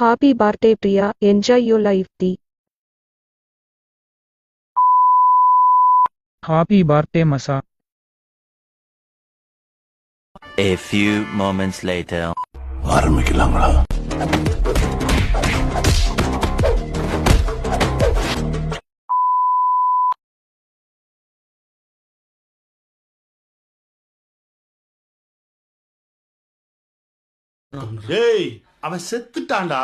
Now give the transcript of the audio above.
Happy birthday Priya, enjoy your life D. Happy birthday Masa. A few moments later. ஆரம்பிக்கலாங்களா? டேய் அவன் செத்துட்டான்டா.